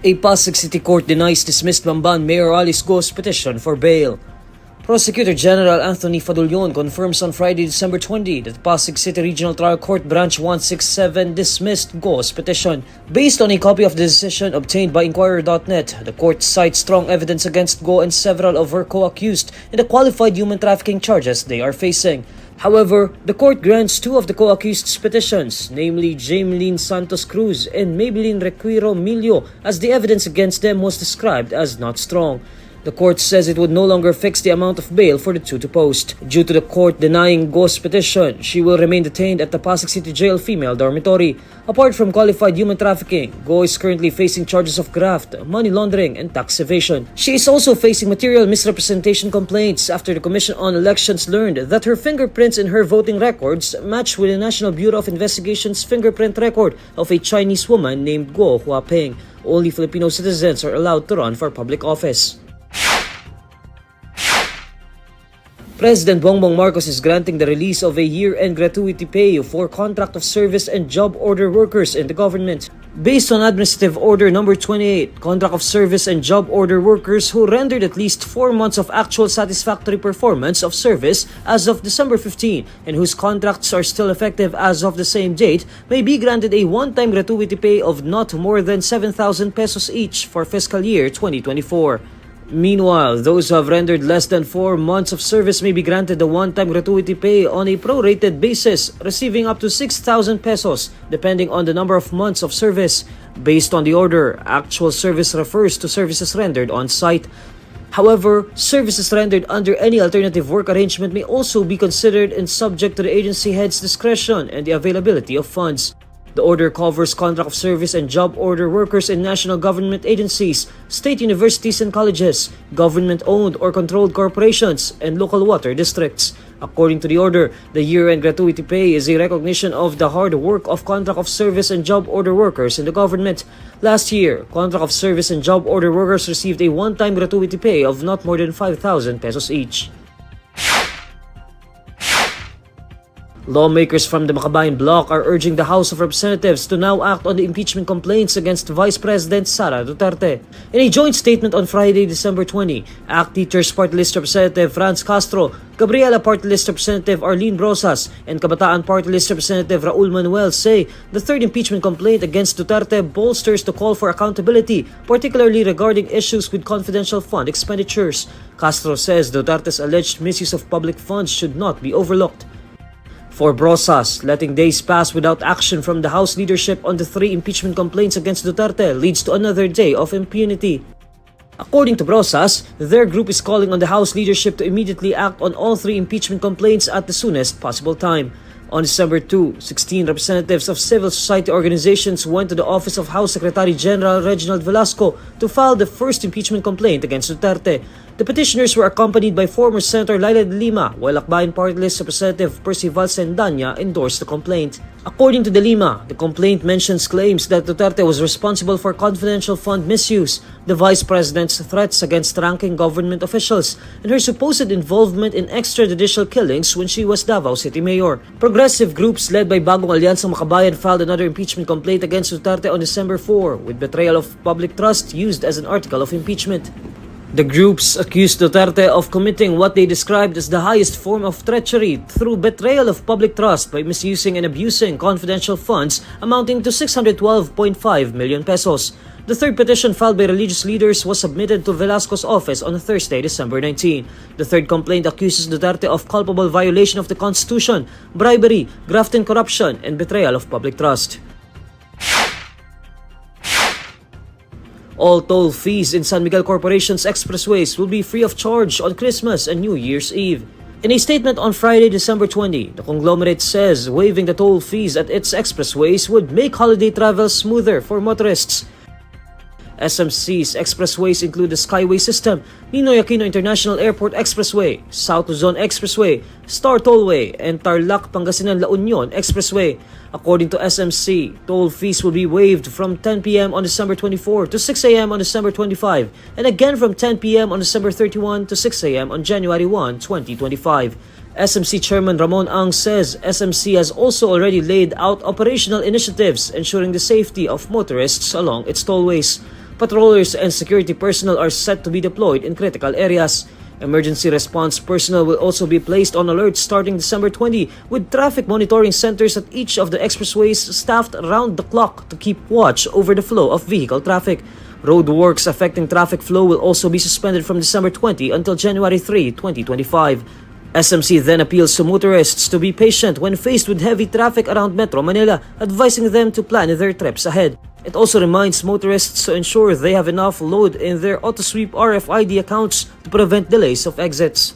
A Pasig City Court denies dismissed Bamban Mayor Alice Go's petition for bail. Prosecutor General Anthony Fadulyon confirms on Friday, December 20, that Pasig City Regional Trial Court Branch 167 dismissed Go's petition. Based on a copy of the decision obtained by INQUIRER.net, the court cites strong evidence against Go and several of her co-accused in the qualified human trafficking charges they are facing. However, the court grants two of the co-accused's petitions, namely Jameline Santos Cruz and Maybelline Requiro Milio, as the evidence against them was described as not strong. The court says it would no longer fix the amount of bail for the two to post. Due to the court denying Go's petition, she will remain detained at the Pasig City Jail female dormitory. Apart from qualified human trafficking, Go is currently facing charges of graft, money laundering, and tax evasion. She is also facing material misrepresentation complaints after the Commission on Elections learned that her fingerprints in her voting records match with the National Bureau of Investigation's fingerprint record of a Chinese woman named Go Huaping. Only Filipino citizens are allowed to run for public office. President Bongbong Marcos is granting the release of a year-end gratuity pay for contract of service and job order workers in the government. Based on Administrative Order No. 28, contract of service and job order workers who rendered at least 4 months of actual satisfactory performance of service as of December 15 and whose contracts are still effective as of the same date may be granted a one-time gratuity pay of not more than 7,000 pesos each for fiscal year 2024. Meanwhile, those who have rendered less than 4 months of service may be granted the one-time gratuity pay on a prorated basis, receiving up to 6,000 pesos depending on the number of months of service. Based on the order, actual service refers to services rendered on site. However, services rendered under any alternative work arrangement may also be considered and subject to the agency head's discretion and the availability of funds. The order covers contract of service and job order workers in national government agencies, state universities and colleges, government-owned or controlled corporations, and local water districts. According to the order, the year-end gratuity pay is a recognition of the hard work of contract of service and job order workers in the government. Last year, contract of service and job order workers received a one-time gratuity pay of not more than 5,000 pesos each. Lawmakers from the Makabayan bloc are urging the House of Representatives to now act on the impeachment complaints against Vice President Sara Duterte. In a joint statement on Friday, December 20, ACT Teachers Party List Representative Franz Castro, Gabriela Party List Representative Arlene Brosas, and Kabataan Party List Representative Raul Manuel say the third impeachment complaint against Duterte bolsters the call for accountability, particularly regarding issues with confidential fund expenditures. Castro says Duterte's alleged misuse of public funds should not be overlooked. For Brosas, letting days pass without action from the House leadership on the 3 impeachment complaints against Duterte leads to another day of impunity. According to Brosas, their group is calling on the House leadership to immediately act on all 3 impeachment complaints at the soonest possible time. On December 2, 16 representatives of civil society organizations went to the office of House Secretary General Reginald Velasco to file the first impeachment complaint against Duterte. The petitioners were accompanied by former Senator Laila de Lima, while Akbayan Party List Representative Percival Sendanya endorsed the complaint. According to de Lima, the complaint mentions claims that Duterte was responsible for confidential fund misuse, the Vice President's threats against ranking government officials, and her supposed involvement in extrajudicial killings when she was Davao City Mayor. Progressive groups led by Bagong Alyansang Makabayan filed another impeachment complaint against Duterte on December 4, with betrayal of public trust used as an article of impeachment. The groups accused Duterte of committing what they described as the highest form of treachery through betrayal of public trust by misusing and abusing confidential funds amounting to 612.5 million pesos. The third petition filed by religious leaders was submitted to Velasco's office on Thursday, December 19. The third complaint accuses Duterte of culpable violation of the Constitution, bribery, graft and corruption, and betrayal of public trust. All toll fees in San Miguel Corporation's expressways will be free of charge on Christmas and New Year's Eve. In a statement on Friday, December 20, the conglomerate says waiving the toll fees at its expressways would make holiday travel smoother for motorists. SMC's expressways include the Skyway System, Ninoy Aquino International Airport Expressway, South Luzon Expressway, Star Tollway, and Tarlac Pangasinan La Union Expressway. According to SMC, toll fees will be waived from 10 p.m. on December 24 to 6 a.m. on December 25, and again from 10 p.m. on December 31 to 6 a.m. on January 1, 2025. SMC Chairman Ramon Ang says SMC has also already laid out operational initiatives ensuring the safety of motorists along its tollways. Patrollers and security personnel are set to be deployed in critical areas. Emergency response personnel will also be placed on alert starting December 20, with traffic monitoring centers at each of the expressways staffed around the clock to keep watch over the flow of vehicle traffic. Roadworks affecting traffic flow will also be suspended from December 20 until January 3, 2025. SMC then appeals to motorists to be patient when faced with heavy traffic around Metro Manila, advising them to plan their trips ahead. It also reminds motorists to ensure they have enough load in their auto-sweep RFID accounts to prevent delays of exits.